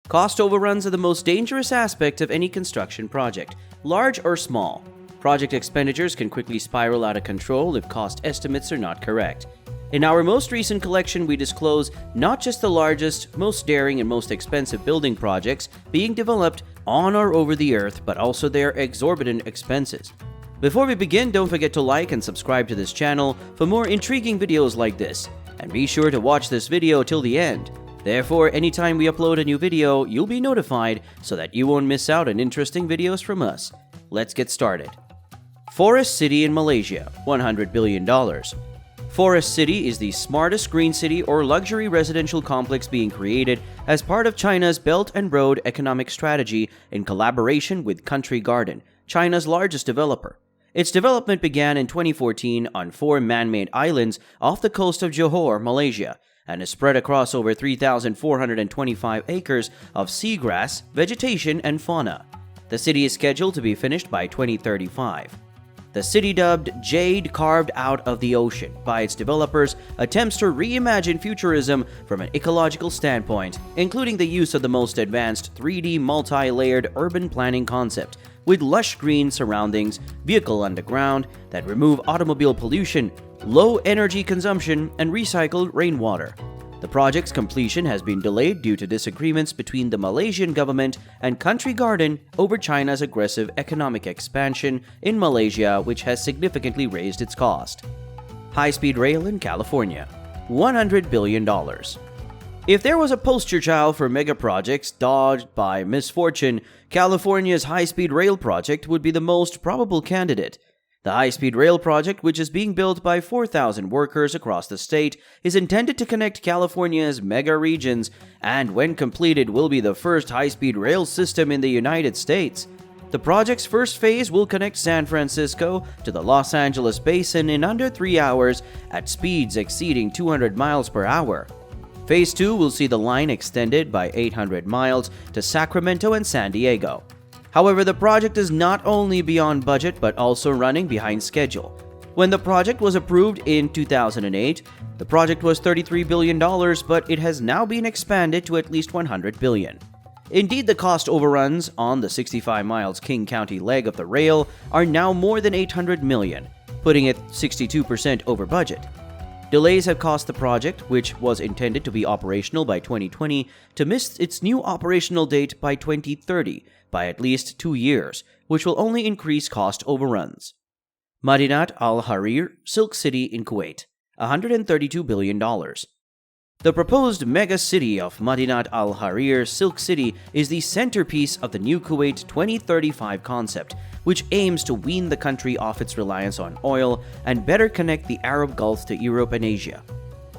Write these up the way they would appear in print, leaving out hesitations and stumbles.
Cost overruns are the most dangerous aspect of any construction project, large or small. Project expenditures can quickly spiral out of control if cost estimates are not correct. In our most recent collection, we disclose not just the largest, most daring, and most expensive building projects being developed on or over the earth, but also their exorbitant expenses. Before we begin, don't forget to like and subscribe to this channel for more intriguing videos like this, and be sure to watch this video till the end. Therefore, anytime we upload a new video, you'll be notified so that you won't miss out on interesting videos from us. Let's get started. Forest City in Malaysia, $100 billion. Forest City is the smartest green city or luxury residential complex being created as part of China's Belt and Road economic strategy in collaboration with Country Garden, China's largest developer. Its development began in 2014 on 4 man-made islands off the coast of Johor, Malaysia, and is spread across over 3,425 acres of seagrass, vegetation, and fauna. The city is scheduled to be finished by 2035. The city, dubbed Jade Carved Out of the Ocean by its developers, attempts to reimagine futurism from an ecological standpoint, including the use of the most advanced 3D multi-layered urban planning concept, with lush green surroundings, vehicle underground that remove automobile pollution, low energy consumption, and recycled rainwater. The project's completion has been delayed due to disagreements between the Malaysian government and Country Garden over China's aggressive economic expansion in Malaysia, which has significantly raised its cost. High-speed rail in California, $100 billion. If there was a poster child for mega projects dogged by misfortune, California's high-speed rail project would be the most probable candidate. The high-speed rail project, which is being built by 4,000 workers across the state, is intended to connect California's mega regions and, when completed, will be the first high-speed rail system in the United States. The project's first phase will connect San Francisco to the Los Angeles basin in under 3 hours at speeds exceeding 200 miles per hour. Phase 2 will see the line extended by 800 miles to Sacramento and San Diego. However, the project is not only beyond budget but also running behind schedule. When the project was approved in 2008, the project was $33 billion, but it has now been expanded to at least $100 billion. Indeed, the cost overruns on the 65 miles King County leg of the rail are now more than $800 million, putting it 62% over budget. Delays have caused the project, which was intended to be operational by 2020, to miss its new operational date by 2030 by at least 2 years, which will only increase cost overruns. Madinat Al Harir, Silk City in Kuwait, $132 billion. The proposed mega city of Madinat Al Harir, Silk City, is the centerpiece of the new Kuwait 2035 concept, which aims to wean the country off its reliance on oil and better connect the Arab Gulf to Europe and Asia.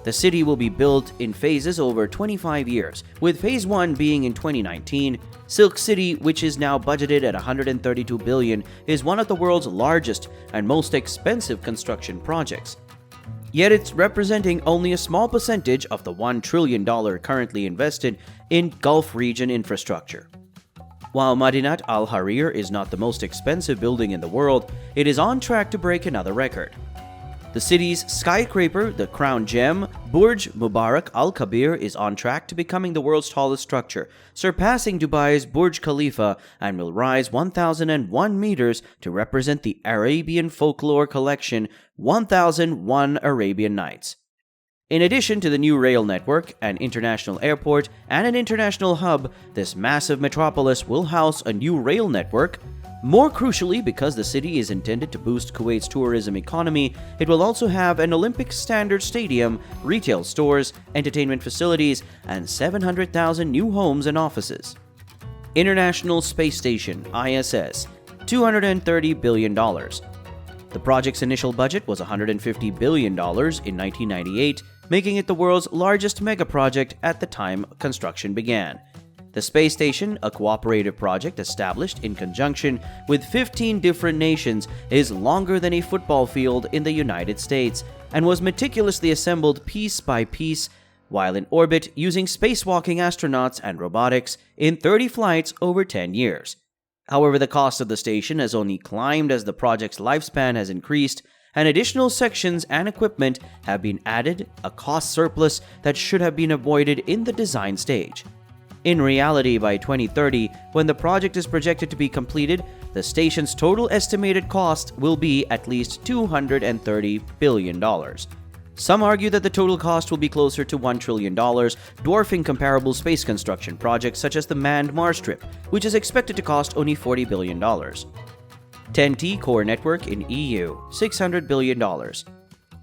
The city will be built in phases over 25 years, with Phase 1 being in 2019. Silk City, which is now budgeted at $132 billion, is one of the world's largest and most expensive construction projects. Yet it's representing only a small percentage of the $1 trillion currently invested in Gulf region infrastructure. While Madinat Al Harir is not the most expensive building in the world, it is on track to break another record. The city's skyscraper, the crown gem, Burj Mubarak Al Kabir, is on track to becoming the world's tallest structure, surpassing Dubai's Burj Khalifa, and will rise 1,001 meters to represent the Arabian folklore collection 1001 Arabian Nights. In addition to the new rail network, an international airport, and an international hub, this massive metropolis will house a new rail network. More crucially, because the city is intended to boost Kuwait's tourism economy, it will also have an Olympic standard stadium, retail stores, entertainment facilities, and 700,000 new homes and offices. International Space Station, ISS, $230 billion. The project's initial budget was $150 billion in 1998, making it the world's largest mega project at the time construction began. The space station, a cooperative project established in conjunction with 15 different nations, is longer than a football field in the United States and was meticulously assembled piece by piece while in orbit using spacewalking astronauts and robotics in 30 flights over 10 years. However, the cost of the station has only climbed as the project's lifespan has increased, and additional sections and equipment have been added, a cost surplus that should have been avoided in the design stage. In reality, by 2030, when the project is projected to be completed, the station's total estimated cost will be at least $230 billion. Some argue that the total cost will be closer to $1 trillion, dwarfing comparable space construction projects such as the manned Mars trip, which is expected to cost only $40 billion. 10T core network in EU, $600 billion.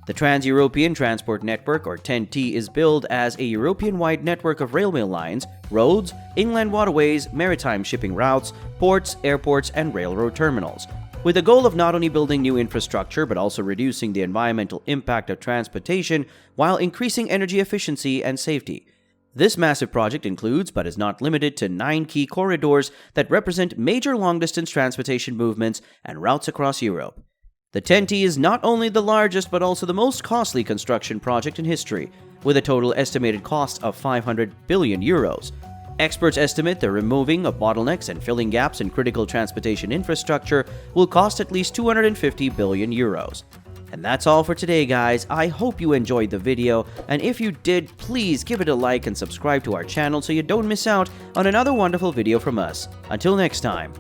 The Trans-European Transport Network, or 10T, is billed as a European-wide network of railway lines, roads, inland waterways, maritime shipping routes, ports, airports, and railroad terminals, with the goal of not only building new infrastructure but also reducing the environmental impact of transportation while increasing energy efficiency and safety. This massive project includes, but is not limited to, 9 key corridors that represent major long-distance transportation movements and routes across Europe. The 10T is not only the largest but also the most costly construction project in history, with a total estimated cost of 500 billion euros. Experts estimate the removing of bottlenecks and filling gaps in critical transportation infrastructure will cost at least 250 billion euros. And that's all for today, guys. I hope you enjoyed the video, and if you did, please give it a like and subscribe to our channel so you don't miss out on another wonderful video from us. Until next time.